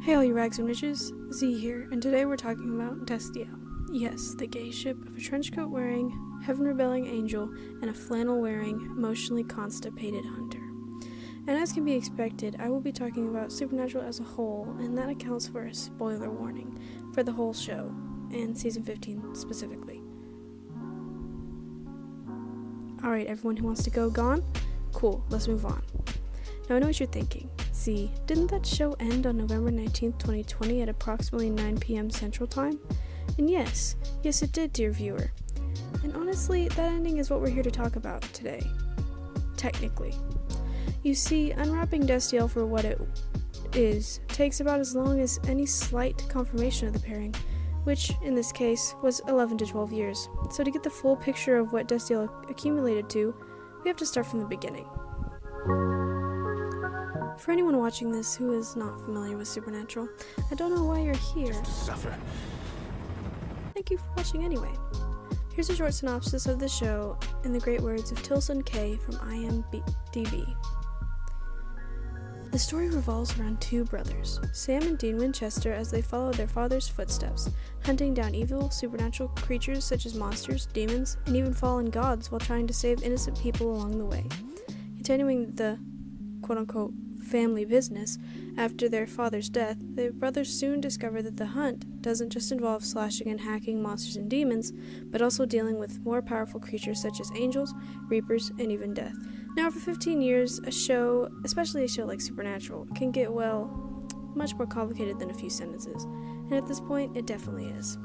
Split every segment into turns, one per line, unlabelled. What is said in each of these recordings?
Hey all you rags and riches, Z here, and today we're talking about Destiel. Yes, the gay ship of a trenchcoat wearing, heaven rebelling angel, and a flannel wearing, emotionally constipated hunter. And as can be expected, I will be talking about Supernatural as a whole, and that accounts for a spoiler warning for the whole show, and season 15 specifically. Alright, everyone who wants to go gone? Cool, let's move on. Now I know what you're thinking. See, didn't that show end on November 19th, 2020 at approximately 9 p.m. Central Time? And yes it did, dear viewer. And honestly, that ending is what we're here to talk about today. Technically. You see, unwrapping Destiel for what it is takes about as long as any slight confirmation of the pairing, which, in this case, was 11 to 12 years. So to get the full picture of what Destiel accumulated to, we have to start from the beginning. For anyone watching this who is not familiar with Supernatural, I don't know why you're here.
Just to suffer.
Thank you for watching anyway. Here's a short synopsis of the show in the great words of Tilson K from IMDb. The story revolves around two brothers, Sam and Dean Winchester, as they follow their father's footsteps, hunting down evil, supernatural creatures such as monsters, demons, and even fallen gods while trying to save innocent people along the way. Continuing the quote-unquote family business after their father's death, the brothers soon discover that the hunt doesn't just involve slashing and hacking monsters and demons, but also dealing with more powerful creatures such as angels, reapers, and even death. Now, for 15 years, a show, especially a show like Supernatural, can get, much more complicated than a few sentences, and at this point, it definitely is.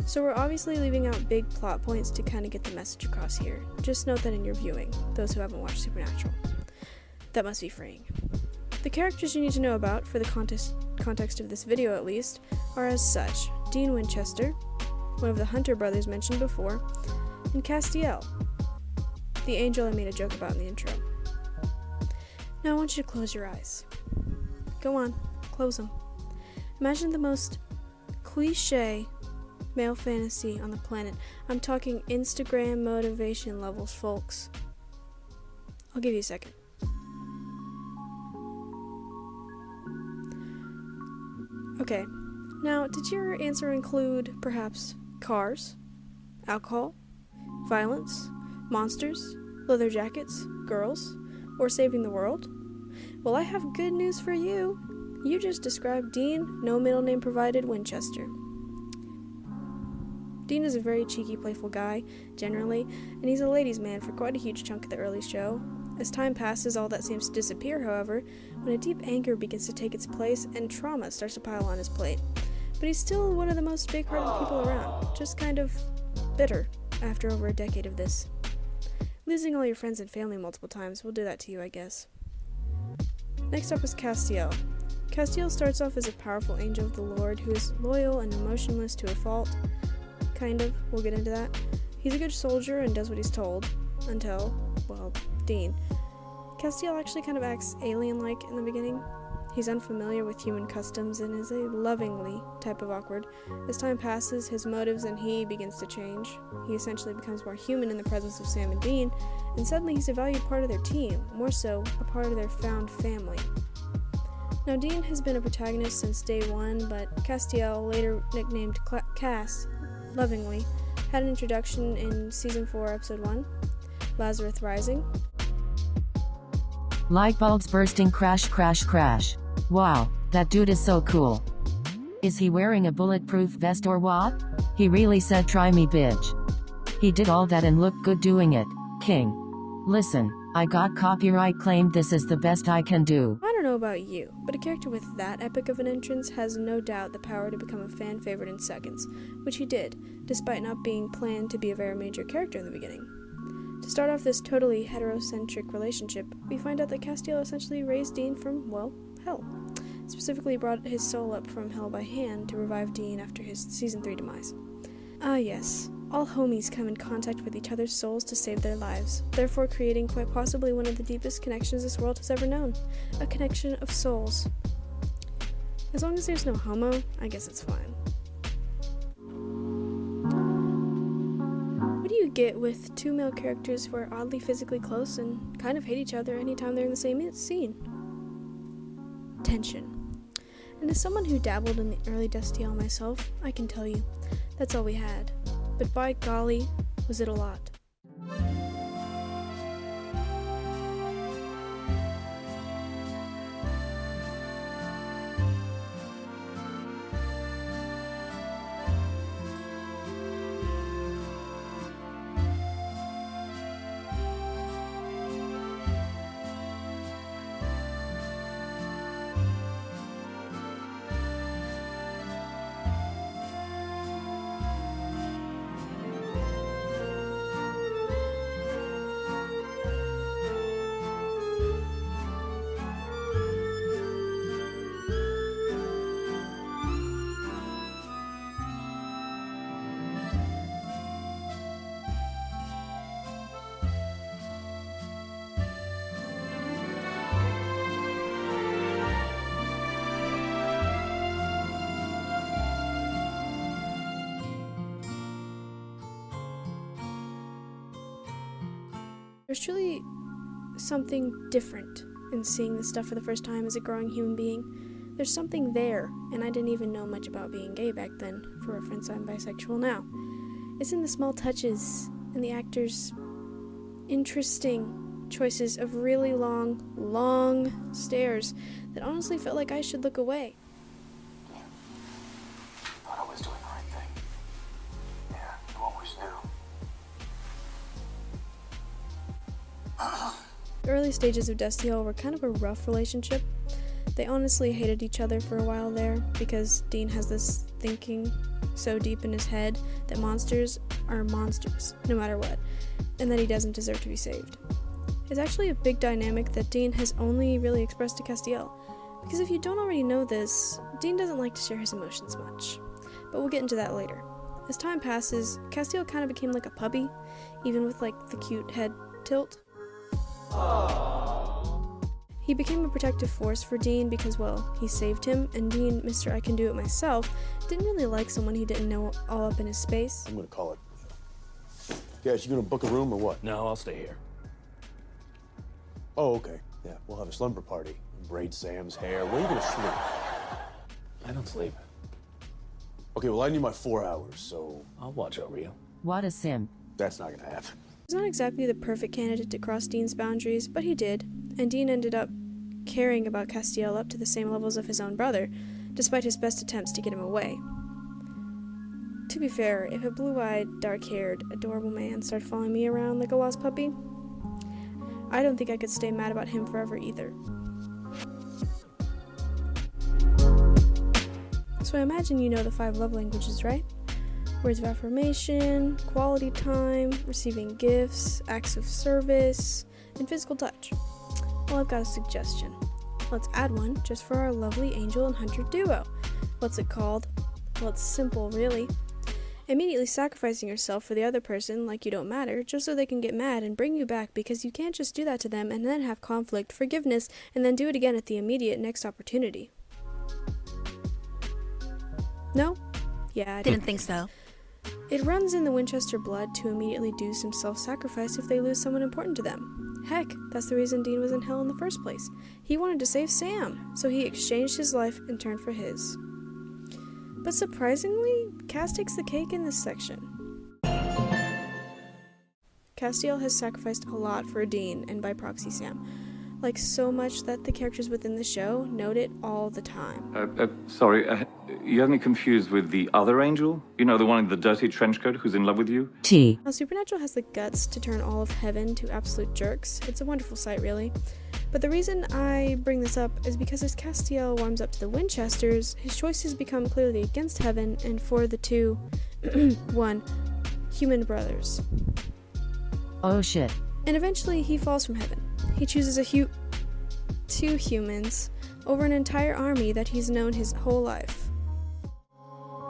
So we're obviously leaving out big plot points to kind of get the message across here. Just note that in your viewing, those who haven't watched Supernatural. That must be freeing. The characters you need to know about, for the context of this video at least, are as such: Dean Winchester, one of the Hunter brothers mentioned before, and Destiel, the angel I made a joke about in the intro. Now I want you to close your eyes. Go on, close them. Imagine the most cliche male fantasy on the planet. I'm talking Instagram motivation levels, folks. I'll give you a second. Okay, now did your answer include, perhaps, cars, alcohol, violence, monsters, leather jackets, girls, or saving the world? Well, I have good news for you. You just described Dean, no middle name provided, Winchester. Dean is a very cheeky, playful guy, generally, and he's a ladies' man for quite a huge chunk of the early show. As time passes, all that seems to disappear, however, when a deep anger begins to take its place and trauma starts to pile on his plate. But he's still one of the most big-hearted people around, just kind of bitter after over a decade of this. Losing all your friends and family multiple times will do that to you, I guess. Next up is Destiel. Destiel starts off as a powerful angel of the Lord who is loyal and emotionless to a fault. Kind of, we'll get into that. He's a good soldier and does what he's told, until, Dean. Destiel actually kind of acts alien-like in the beginning. He's unfamiliar with human customs and is a lovingly type of awkward. As time passes, his motives and he begins to change. He essentially becomes more human in the presence of Sam and Dean, and suddenly he's a valued part of their team, more so, a part of their found family. Now, Dean has been a protagonist since day one, but Destiel, later nicknamed Cass, lovingly, had an introduction in Season 4, Episode 1, Lazarus Rising.
Light bulbs bursting, crash, crash, crash. Wow, that dude is so cool. Is he wearing a bulletproof vest or what? He really said try me, bitch. He did all that and looked good doing it, king. Listen, I got copyright claimed, this is the best I can do.
I don't know about you, but a character with that epic of an entrance has no doubt the power to become a fan favorite in seconds, which he did, despite not being planned to be a very major character in the beginning. To start off this totally heterocentric relationship, we find out that Destiel essentially raised Dean from, hell. Specifically brought his soul up from hell by hand to revive Dean after his Season 3 demise. Ah yes, all homies come in contact with each other's souls to save their lives, therefore creating quite possibly one of the deepest connections this world has ever known. A connection of souls. As long as there's no homo, I guess it's fine. What do you get with two male characters who are oddly physically close and kind of hate each other anytime they're in the same scene? Tension. And as someone who dabbled in the early Destiel myself, I can tell you, that's all we had. But by golly, was it a lot. There's truly something different in seeing this stuff for the first time as a growing human being. There's something there, and I didn't even know much about being gay back then. For reference, I'm bisexual now. It's in the small touches and the actors' interesting choices of really long stares that honestly felt like I should look away.
Thought I was doing the right thing. Yeah, you always do.
The early stages of Destiel were kind of a rough relationship. They honestly hated each other for a while there because Dean has this thinking so deep in his head that monsters are monsters, no matter what, and that he doesn't deserve to be saved. It's actually a big dynamic that Dean has only really expressed to Castiel, because if you don't already know this, Dean doesn't like to share his emotions much, but we'll get into that later. As time passes, Castiel kind of became like a puppy, even with like the cute head tilt. He became a protective force for Dean because, well, he saved him, and Dean, Mr. I Can Do It Myself, didn't really like someone he didn't know all up in his space.
I'm gonna call it. Guys, you gonna book a room or what?
No, I'll stay here.
Oh, okay. Yeah, we'll have a slumber party. Braid Sam's hair. Where are you gonna sleep?
I don't sleep.
Okay, well, I need my 4 hours, so
I'll watch over you.
What a simp.
that's not gonna happen.
He was not exactly the perfect candidate to cross Dean's boundaries, but he did, and Dean ended up caring about Castiel up to the same levels of his own brother, despite his best attempts to get him away. To be fair, if a blue-eyed, dark-haired, adorable man started following me around like a lost puppy, I don't think I could stay mad about him forever either. So I imagine you know the 5 love languages, right? Words of affirmation, quality time, receiving gifts, acts of service, and physical touch. Well, I've got a suggestion. Let's add one just for our lovely angel and hunter duo. What's it called? Well, it's simple, really. Immediately sacrificing yourself for the other person like you don't matter, just so they can get mad and bring you back, because you can't just do that to them and then have conflict, forgiveness, and then do it again at the immediate next opportunity. No? Yeah, I
Didn't think so.
It runs in the Winchester blood to immediately do some self-sacrifice if they lose someone important to them. Heck, that's the reason Dean was in hell in the first place. He wanted to save Sam, so he exchanged his life in turn for his. But surprisingly, Cass takes the cake in this section. Castiel has sacrificed a lot for Dean, and by proxy Sam. Like so much that the characters within the show note it all the time.
Sorry, you have me confused with the other angel? You know, the one in the dirty trench coat who's in love with you?
T.
Now, Supernatural has the guts to turn all of heaven to absolute jerks. It's a wonderful sight, really. But the reason I bring this up is because as Castiel warms up to the Winchesters, his choices become clearly against heaven and for the two, human brothers.
Oh shit.
And eventually he falls from heaven. He chooses two humans over an entire army that he's known his whole life.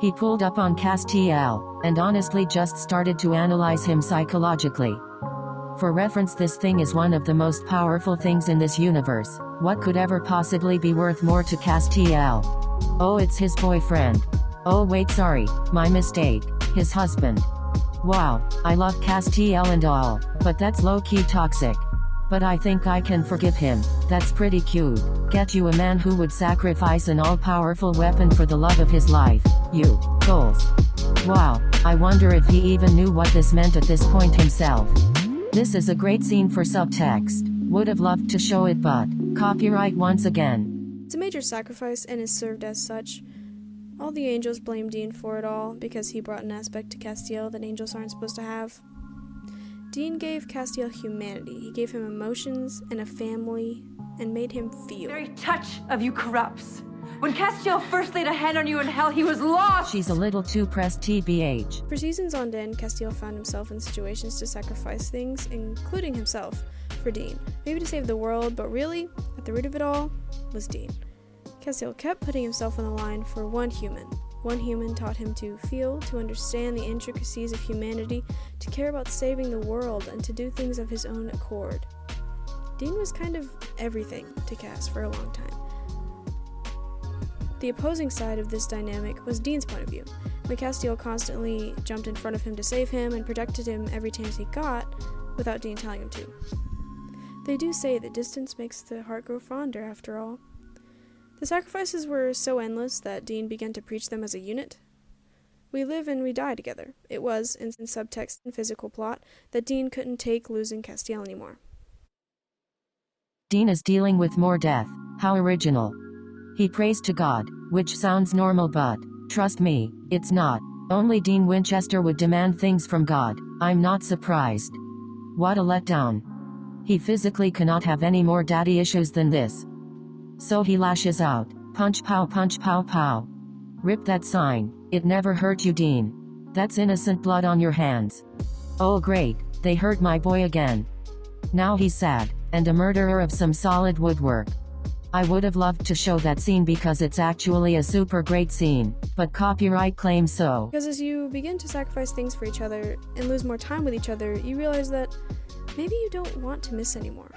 He pulled up on Castiel, and honestly just started to analyze him psychologically. For reference, this thing is one of the most powerful things in this universe. What could ever possibly be worth more to Castiel? Oh, it's his boyfriend. Oh wait, sorry, my mistake. His husband. Wow, I love Castiel and all, but that's low-key toxic. But I think I can forgive him. That's pretty cute. Get you a man who would sacrifice an all-powerful weapon for the love of his life. You, goals. Wow, I wonder if he even knew what this meant at this point himself. This is a great scene for subtext. Would have loved to show it, but copyright once again.
It's a major sacrifice and is served as such. All the angels blame Dean for it all because he brought an aspect to Destiel that angels aren't supposed to have. Dean gave Destiel humanity. He gave him emotions and a family and made him feel.
The very touch of you corrupts. When Destiel first laid a hand on you in hell, he was lost!
She's a little too pressed TBH.
For seasons on end, Destiel found himself in situations to sacrifice things, including himself, for Dean. Maybe to save the world, but really, at the root of it all, was Dean. Destiel kept putting himself on the line for one human. One human taught him to feel, to understand the intricacies of humanity, to care about saving the world, and to do things of his own accord. Dean was kind of everything to Cass for a long time. The opposing side of this dynamic was Dean's point of view. When Destiel constantly jumped in front of him to save him and protected him every chance he got, without Dean telling him to. They do say that distance makes the heart grow fonder, after all. The sacrifices were so endless that Dean began to preach them as a unit. We live and we die together. It was, in subtext and physical plot, that Dean couldn't take losing Destiel anymore.
Dean is dealing with more death. How original. He prays to God, which sounds normal, but trust me, it's not. Only Dean Winchester would demand things from God. I'm not surprised. What a letdown. He physically cannot have any more daddy issues than this. So he lashes out. Punch pow pow. Rip that sign. It never hurt you, Dean. That's innocent blood on your hands. Oh great, they hurt my boy again. Now he's sad, and a murderer of some solid woodwork. I would have loved to show that scene because it's actually a super great scene, but copyright claims so.
Because as you begin to sacrifice things for each other and lose more time with each other, you realize that maybe you don't want to miss anymore.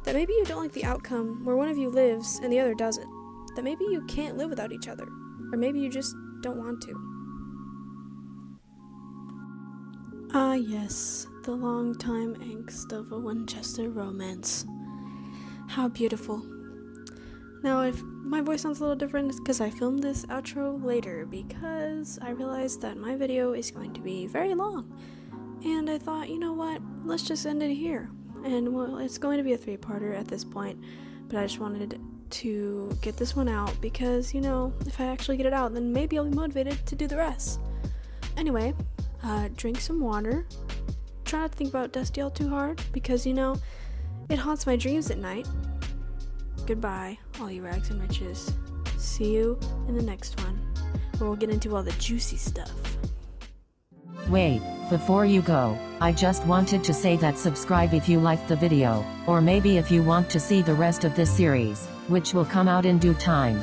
That maybe you don't like the outcome where one of you lives and the other doesn't. That maybe you can't live without each other. Or maybe you just don't want to. Ah yes, the long-time angst of a Winchester romance. How beautiful. Now, if my voice sounds a little different, it's because I filmed this outro later because I realized that my video is going to be very long. And I thought, you know what, let's just end it here. And well, it's going to be a 3-parter at this point, but I just wanted to get this one out because, you know, if I actually get it out, then maybe I'll be motivated to do the rest. Anyway, drink some water. Try not to think about Destiel too hard because, you know, it haunts my dreams at night. Goodbye, all you rags and riches. See you in the next one, where we'll get into all the juicy stuff.
Wait, before you go, I just wanted to say that subscribe if you liked the video, or maybe if you want to see the rest of this series, which will come out in due time.